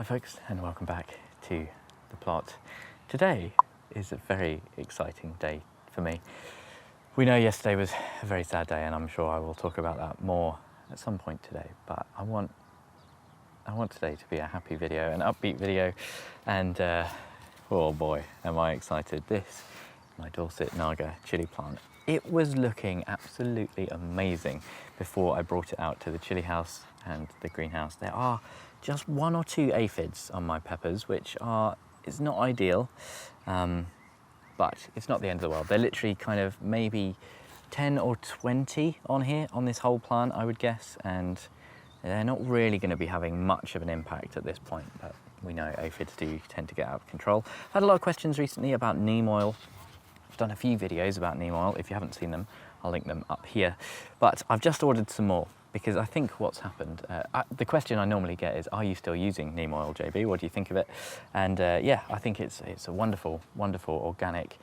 Hi folks, and welcome back to the plot. Today is a very exciting day for me. We know yesterday was a very sad day, and I'm sure I will talk about that more at some point today, but I want today to be a happy video, an upbeat video, and oh boy, am I excited. This, my Dorset Naga chili plant. It was looking absolutely amazing before I brought it out to the chili house and the greenhouse. There are just one or two aphids on my peppers, which is not ideal, but it's not the end of the world. They're literally kind of maybe 10 or 20 on here, on this whole plant, I would guess, and they're not really going to be having much of an impact at this point, but we know aphids do tend to get out of control. I've had a lot of questions recently about neem oil. I've done a few videos about neem oil. If you haven't seen them, I'll link them up here. But I've just ordered some more because I think what's happened, the question I normally get is, are you still using neem oil, JB? What do you think of it? And yeah, I think it's a wonderful, wonderful organic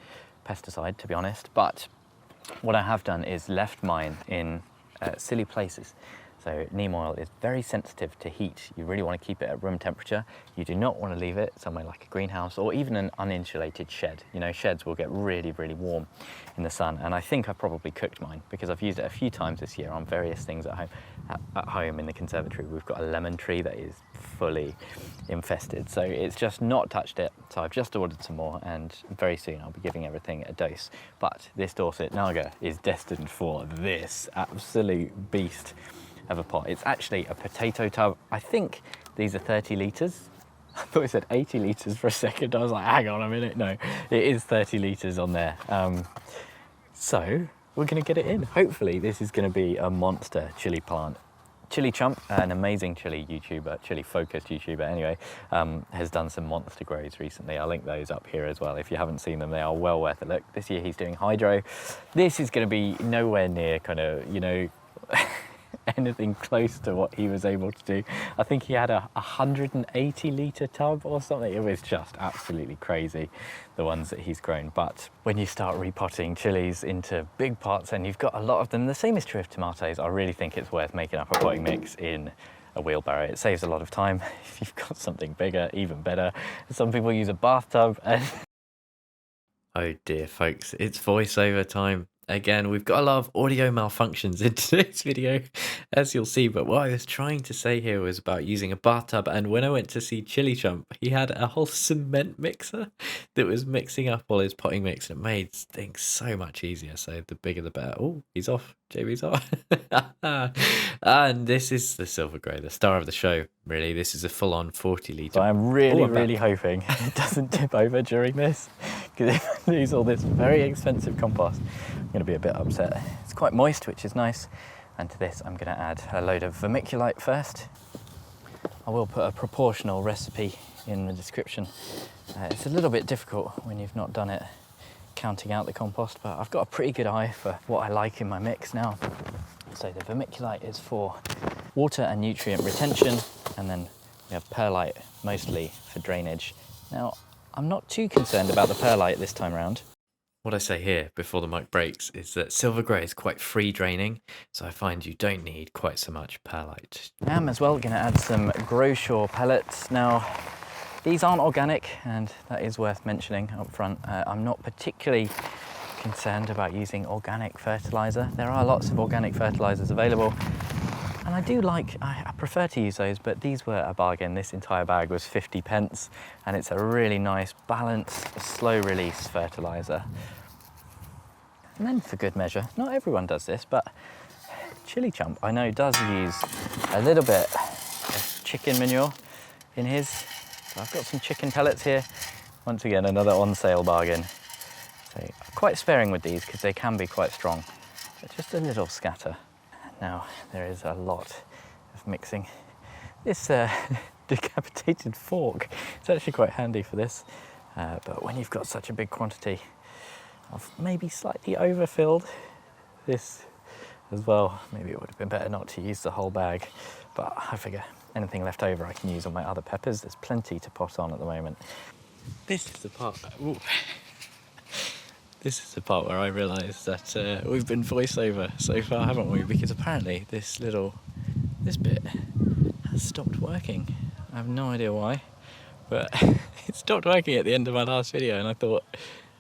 pesticide, to be honest. But what I have done is left mine in silly places. So neem oil is very sensitive to heat. You really want to keep it at room temperature. You do not want to leave it somewhere like a greenhouse or even an uninsulated shed. You know, sheds will get really, really warm in the sun. And I think I probably cooked mine because I've used it a few times this year on various things at home. At home in the conservatory, we've got a lemon tree that is fully infested. So it's just not touched it. So I've just ordered some more, and very soon I'll be giving everything a dose. But this Dorset Naga is destined for this absolute beast of a pot. It's actually a potato tub. I think these are 30 litres. I thought it said 80 litres for a second. I was like, hang on a minute. No, it is 30 litres on there. So we're gonna get it in. Hopefully this is gonna be a monster chili plant. Chili Chump, an amazing chili YouTuber, chili focused YouTuber anyway, has done some monster grows recently. I'll link those up here as well. If you haven't seen them, they are well worth a look. This year he's doing hydro. This is gonna be nowhere near kind of, you know, anything close to what he was able to do. I think he had a 180 litre tub or something. It was just absolutely crazy, the ones that he's grown. But when you start repotting chilies into big pots and you've got a lot of them, the same is true of tomatoes. I really think it's worth making up a potting mix in a wheelbarrow. It saves a lot of time. If you've got something bigger, even better. Some people use a bathtub and oh dear folks, it's voiceover time. Again, we've got a lot of audio malfunctions in today's video, as you'll see, but what I was trying to say here was about using a bathtub, and when I went to see Chili Chump, he had a whole cement mixer that was mixing up all his potting mix, and it made things so much easier, so the bigger the better. Oh, he's off. JB's off. And this is the Silver Grey, the star of the show, really. This is a full-on 40 litre. So I'm really hoping it doesn't tip over during this, because if I lose all this very expensive compost, I'm going to be a bit upset. It's quite moist, which is nice. And to this, I'm going to add a load of vermiculite first. I will put a proportional recipe in the description. It's a little bit difficult when you've not done it, counting out the compost, but I've got a pretty good eye for what I like in my mix now. So the vermiculite is for water and nutrient retention, and then we have perlite mostly for drainage. Now, I'm not too concerned about the perlite this time around. What I say here before the mic breaks is that Silver Grey is quite free draining, so I find you don't need quite so much perlite. I am as well going to add some Groshaw pellets. Now, these aren't organic, and that is worth mentioning up front. I'm not particularly concerned about using organic fertiliser. There are lots of organic fertilisers available, and I prefer to use those, but these were a bargain. This entire bag was 50 pence, and it's a really nice, balanced, slow-release fertiliser. And then for good measure, not everyone does this, but Chili Chump, I know, does use a little bit of chicken manure in his. So I've got some chicken pellets here. Once again, another on-sale bargain. So I'm quite sparing with these because they can be quite strong, but just a little scatter. Now, there is a lot of mixing. This decapitated fork, it's actually quite handy for this, but when you've got such a big quantity, I've maybe slightly overfilled this as well. Maybe it would have been better not to use the whole bag, but I figure anything left over I can use on my other peppers. There's plenty to pot on at the moment. This is the part. Ooh. This is the part where I realise that we've been voiceover so far, haven't we? Because apparently this bit has stopped working. I have no idea why, but it stopped working at the end of my last video, and I thought,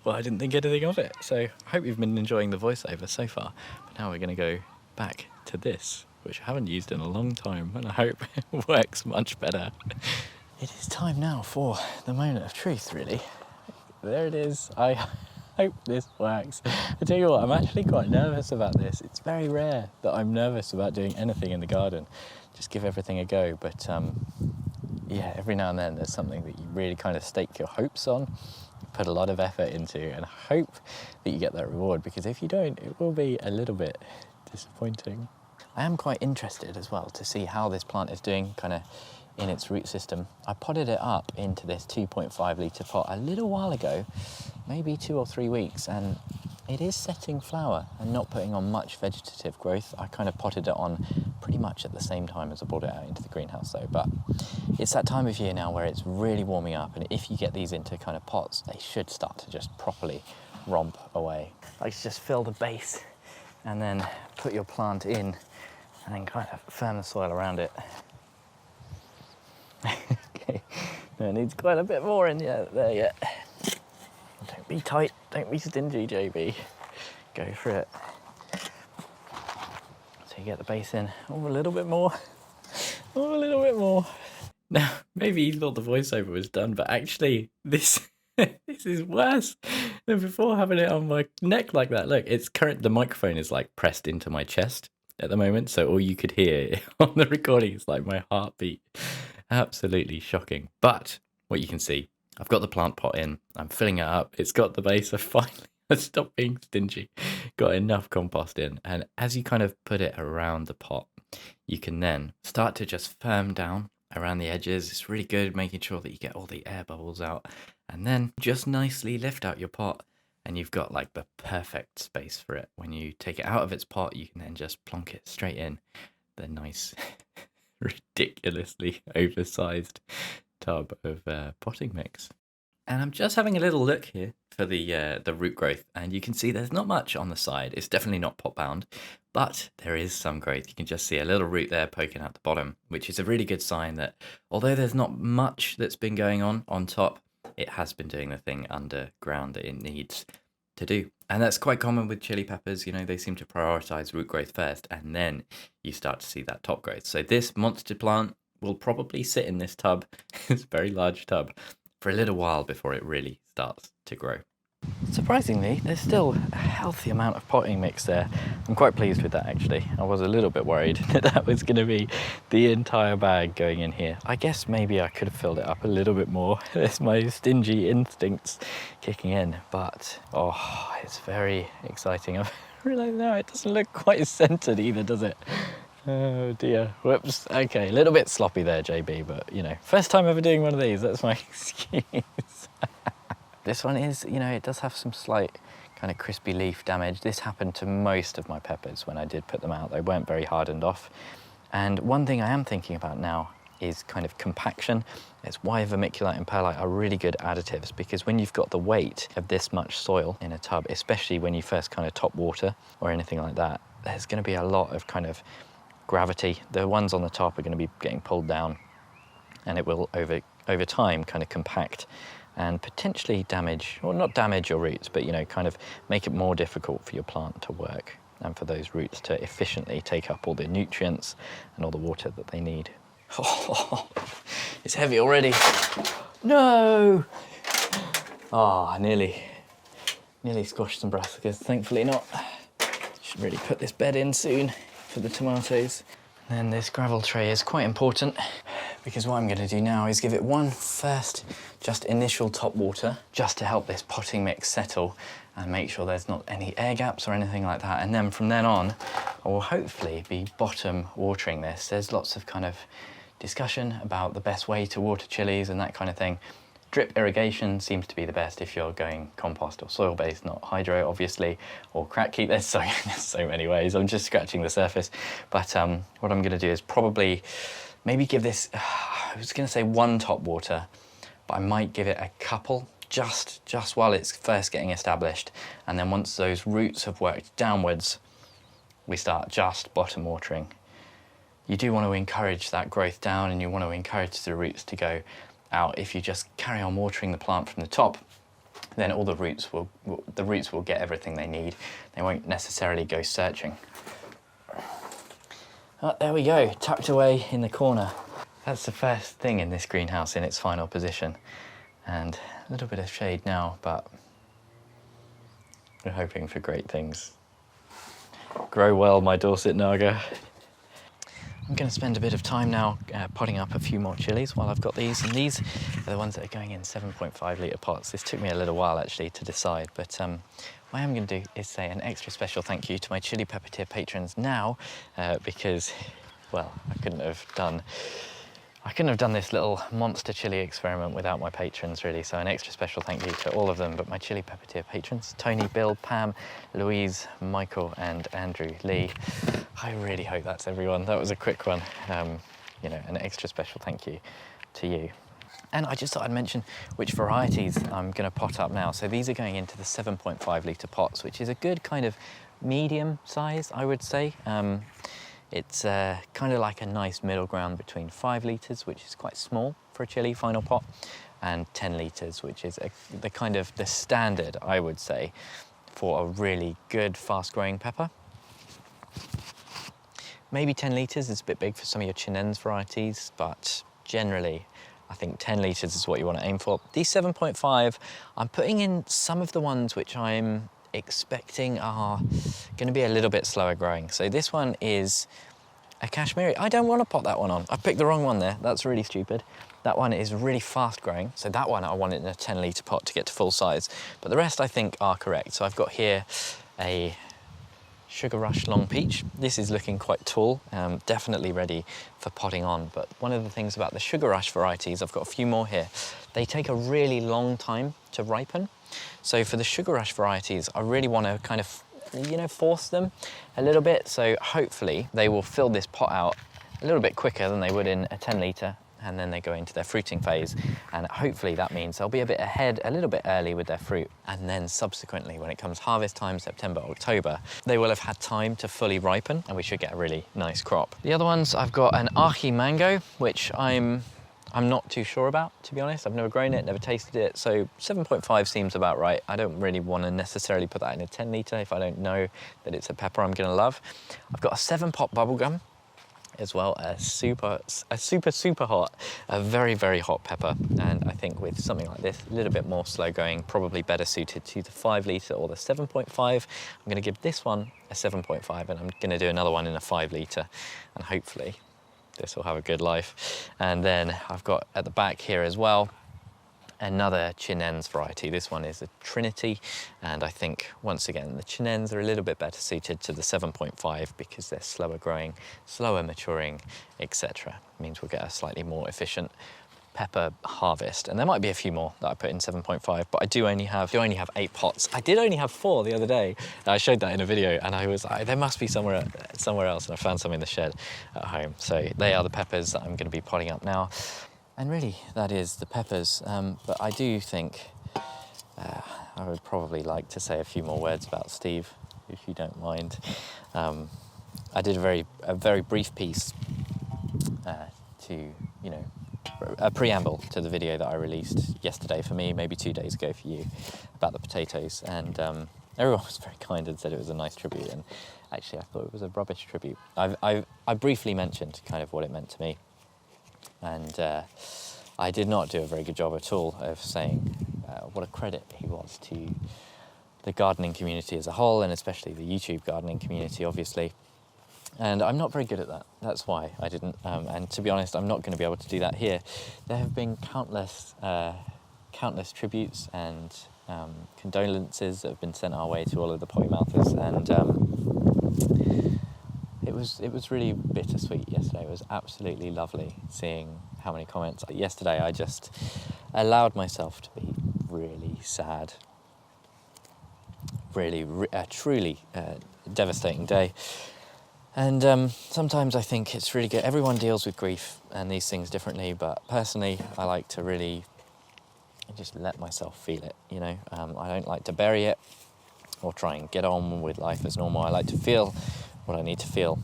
well, I didn't think anything of it. So I hope you've been enjoying the voiceover so far. But now we're going to go back to this, which I haven't used in a long time, and I hope it works much better. It is time now for the moment of truth, really. There it is. I hope this works. I tell you what, I'm actually quite nervous about this. It's very rare that I'm nervous about doing anything in the garden. Just give everything a go. But yeah, every now and then there's something that you really kind of stake your hopes on, you put a lot of effort into, and hope that you get that reward, because if you don't, it will be a little bit disappointing. I am quite interested as well to see how this plant is doing kind of in its root system. I potted it up into this 2.5 litre pot a little while ago, maybe 2 or 3 weeks, and it is setting flower and not putting on much vegetative growth. I kind of potted it on pretty much at the same time as I brought it out into the greenhouse though, but it's that time of year now where it's really warming up, and if you get these into kind of pots, they should start to just properly romp away. Like to just fill the base and then put your plant in and then kind of firm the soil around it. Okay, no, it needs quite a bit more in there yet. Don't be tight, don't be stingy, JB. Go for it. So you get the base in. Oh, a little bit more. Oh, a little bit more. Now, maybe you thought the voiceover was done, but actually this this is worse than before, having it on my neck like that. Look, the microphone is like pressed into my chest at the moment, so all you could hear on the recording is like my heartbeat. Absolutely shocking. But what you can see, I've got the plant pot in, I'm filling it up, it's got the base, I finally stopped being stingy, got enough compost in, and as you kind of put it around the pot, you can then start to just firm down around the edges. It's really good making sure that you get all the air bubbles out, and then just nicely lift out your pot, and you've got like the perfect space for it. When you take it out of its pot, you can then just plonk it straight in the nice ridiculously oversized tub of potting mix. And I'm just having a little look here for the root growth, and you can see there's not much on the side. It's definitely not pot bound, but there is some growth. You can just see a little root there poking out the bottom, which is a really good sign that although there's not much that's been going on top, it has been doing the thing underground that it needs to do. And that's quite common with chili peppers. You know, they seem to prioritize root growth first, and then you start to see that top growth. So this monster plant will probably sit in this tub, this very large tub, for a little while before it really starts to grow. Surprisingly, there's still a healthy amount of potting mix there. I'm quite pleased with that, actually. I was a little bit worried that was going to be the entire bag going in here. I guess maybe I could have filled it up a little bit more. There's my stingy instincts kicking in, but oh, it's very exciting. I've realised now it doesn't look quite centered either, does it? Oh dear, whoops. Okay, a little bit sloppy there, JB, but you know, first time ever doing one of these, that's my excuse. This one is, you know, it does have some slight kind of crispy leaf damage. This happened to most of my peppers when I did put them out. They weren't very hardened off. And one thing I am thinking about now is kind of compaction. It's why vermiculite and perlite are really good additives, because when you've got the weight of this much soil in a tub, especially when you first kind of top water or anything like that, there's going to be a lot of kind of gravity. The ones on the top are going to be getting pulled down, and it will over time kind of compact and potentially damage, or not damage your roots, but you know, kind of make it more difficult for your plant to work and for those roots to efficiently take up all the nutrients and all the water that they need. Oh, it's heavy already. No! Oh, I nearly squashed some brassicas. Thankfully not. Should really put this bed in soon for the tomatoes. And then this gravel tray is quite important, because what I'm going to do now is give it one first just initial top water, just to help this potting mix settle and make sure there's not any air gaps or anything like that. And then from then on, I will hopefully be bottom watering this. There's lots of kind of discussion about the best way to water chilies and that kind of thing. Drip irrigation seems to be the best if you're going compost or soil-based, not hydro, obviously, or crackheat. There's so many ways. I'm just scratching the surface. But what I'm going to do is probably maybe give this, I was going to say one top water, but I might give it a couple just while it's first getting established. And then once those roots have worked downwards, we start just bottom watering. you do want to encourage that growth down, and you want to encourage the roots to go out. If you just carry on watering the plant from the top, then all the roots will get everything they need. They won't necessarily go searching. Oh, there we go, tucked away in the corner. That's the first thing in this greenhouse in its final position. And a little bit of shade now, but we're hoping for great things. Grow well, my Dorset Naga. I'm going to spend a bit of time now potting up a few more chilies while I've got these, and these are the ones that are going in 7.5 litre pots. This took me a little while actually to decide, but what I am going to do is say an extra special thank you to my Chili Pepper Tier patrons now, because, well, I couldn't have done this little Monster Chilli experiment without my patrons, really. So an extra special thank you to all of them, but my Chili Pepper Tier patrons: Tony, Bill, Pam, Louise, Michael and Andrew Lee. I really hope that's everyone. That was a quick one. You know, an extra special thank you to you. And I just thought I'd mention which varieties I'm going to pot up now. So these are going into the 7.5 litre pots, which is a good kind of medium size, I would say. It's kind of like a nice middle ground between 5 litres, which is quite small for a chili final pot, and 10 litres, which is the standard, I would say, for a really good fast-growing pepper. Maybe 10 litres is a bit big for some of your Chinense varieties, but generally I think 10 litres is what you want to aim for. These 7.5, I'm putting in some of the ones which I'm expecting are going to be a little bit slower growing. So this one is a Kashmiri. I don't want to pot that one on. I picked the wrong one there. That's really stupid. That one is really fast growing. So that one I want it in a 10 litre pot to get to full size. But the rest I think are correct. So I've got here a Sugar Rush Long Peach. This is looking quite tall, definitely ready for potting on. But one of the things about the Sugar Rush varieties, I've got a few more here, they take a really long time to ripen. So for the Sugar Rush varieties, I really want to kind of, you know, force them a little bit. So hopefully they will fill this pot out a little bit quicker than they would in a 10 litre, and then they go into their fruiting phase. And hopefully that means they'll be a bit ahead, a little bit early with their fruit. And then subsequently, when it comes harvest time, September, October, they will have had time to fully ripen, and we should get a really nice crop. The other ones, I've got an Ahi mango, which I'm not too sure about, to be honest. I've never grown it, never tasted it, so 7.5 seems about right. I don't really want to necessarily put that in a 10 litre if I don't know that it's a pepper I'm going to love. I've got a 7-pot bubblegum as well, a super hot, a very, very hot pepper. And I think with something like this, a little bit more slow going, probably better suited to the 5 litre or the 7.5. I'm going to give this one a 7.5, and I'm going to do another one in a 5 litre, and hopefully this will have a good life. And then I've got at the back here as well another Chinense variety. This one is a Trinity, and I think once again the Chinense are a little bit better suited to the 7.5 because they're slower growing, slower maturing, etc. Means we'll get a slightly more efficient pepper harvest. And there might be a few more that I put in 7.5, but I do only have 8 pots. I did only have 4 the other day. I showed that in a video, and I was like, there must be somewhere else, and I found some in the shed at home. So they are the peppers that I'm going to be potting up now. And really, that is the peppers. But I do think I would probably like to say a few more words about Steve, if you don't mind. I did a very brief piece to, you know, a preamble to the video that I released yesterday for me, maybe 2 days ago for you, about the potatoes. And everyone was very kind and said it was a nice tribute. And actually, I thought it was a rubbish tribute. I briefly mentioned kind of what it meant to me. And I did not do a very good job at all of saying what a credit he was to the gardening community as a whole, and especially the YouTube gardening community, obviously. And I'm not very good at that. That's why I didn't. And to be honest, I'm not going to be able to do that here. There have been countless tributes and condolences that have been sent our way to all of the Potty Mouthers, and it was really bittersweet yesterday. It was absolutely lovely seeing how many comments. Yesterday I just allowed myself to be really sad. Really, truly devastating day. And sometimes I think it's really good. Everyone deals with grief and these things differently, but personally I like to really just let myself feel it, you know. I don't like to bury it or try and get on with life as normal. I like to feel what I need to feel.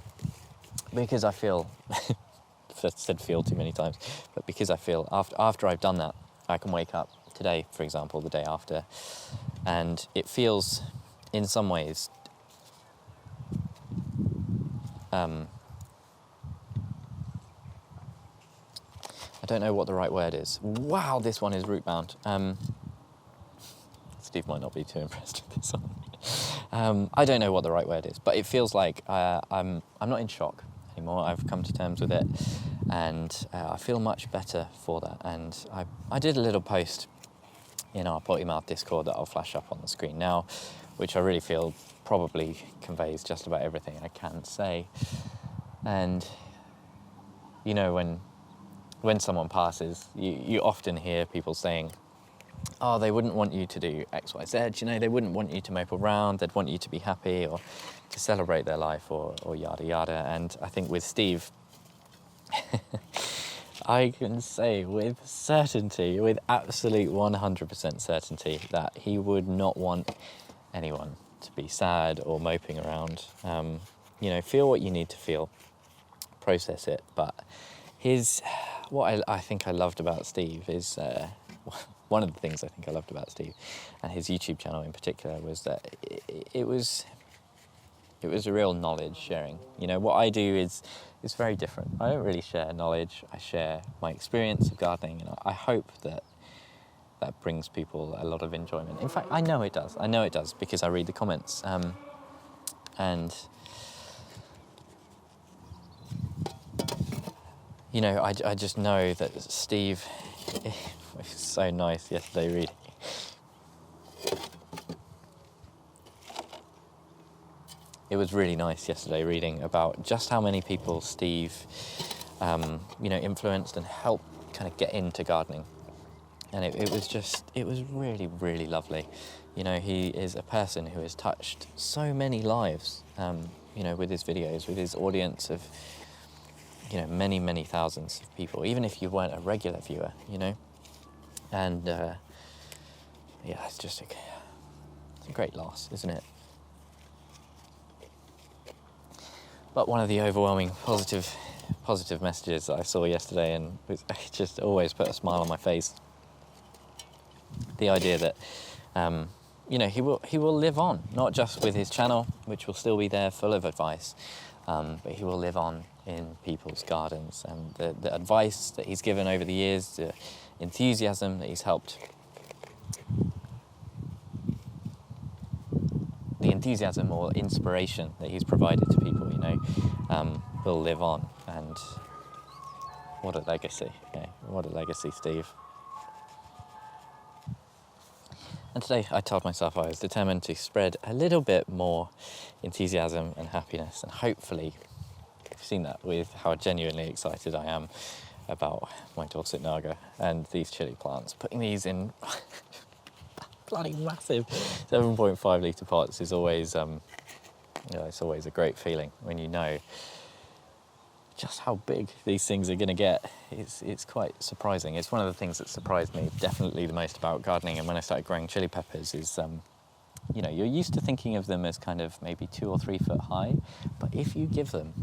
because I feel, I've said feel too many times, but because I feel after I've done that, I can wake up today, for example, the day after, and it feels, in some ways, I don't know what the right word is. Wow, this one is root bound. Steve might not be too impressed with this one. I don't know what the right word is, but it feels like I'm not in shock anymore. I've come to terms with it, and I feel much better for that. And I did a little post in our Potty Mouth Discord that I'll flash up on the screen now, which I really feel probably conveys just about everything I can say. And you know, when someone passes, you often hear people saying, oh, they wouldn't want you to do X, Y, Z, you know, they wouldn't want you to mope around, they'd want you to be happy or to celebrate their life or yada yada. And I think with Steve, I can say with certainty, with absolute 100% certainty, that he would not want anyone to be sad or moping around. You know, feel what you need to feel, process it. But what I think I loved about Steve is, one of the things I think I loved about Steve and his YouTube channel in particular was that it was a real knowledge sharing. You know, what I do is very different. I don't really share knowledge. I share my experience of gardening, and I hope that brings people a lot of enjoyment. In fact, I know it does. I know it does because I read the comments. And you know, I just know that Steve was so nice yesterday reading. It was really nice yesterday reading about just how many people Steve, you know, influenced and helped kind of get into gardening. And it was really, really lovely. You know, he is a person who has touched so many lives, you know, with his videos, with his audience of, you know, many, many thousands of people, even if you weren't a regular viewer, you know. And yeah, it's just it's a great loss, isn't it? But one of the overwhelming positive messages that I saw yesterday, and it just always put a smile on my face, the idea that you know, he will live on, not just with his channel, which will still be there full of advice, but he will live on in people's gardens. And the advice that he's given over the years, the enthusiasm that he's helped, the enthusiasm or inspiration that he's provided to people, you know, will live on. And what a legacy, okay? What a legacy, Steve. And today I told myself I was determined to spread a little bit more enthusiasm and happiness, and hopefully you've seen that with how genuinely excited I am about my Dorset Naga and these chilli plants. Putting these in bloody massive 7.5 litre pots is always, you know, it's always a great feeling when you know just how big these things are going to get. It's quite surprising. It's one of the things that surprised me definitely the most about gardening, and when I started growing chili peppers is, you know, you're used to thinking of them as kind of maybe 2 or 3 foot high, but if you give them,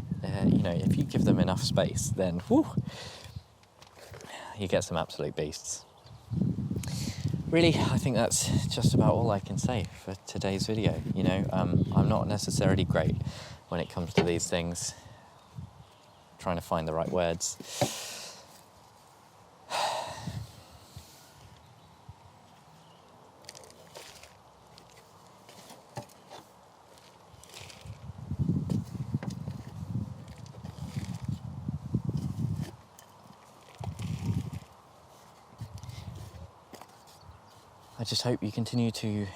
you know, if you give them enough space, then whew, you get some absolute beasts. Really, I think that's just about all I can say for today's video. You know, I'm not necessarily great when it comes to these things, trying to find the right words. I just hope you continue to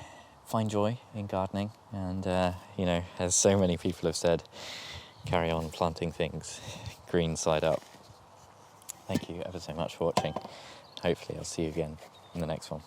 find joy in gardening, and you know, as so many people have said, carry on planting things green side up. Thank you ever so much for watching. Hopefully I'll see you again in the next one.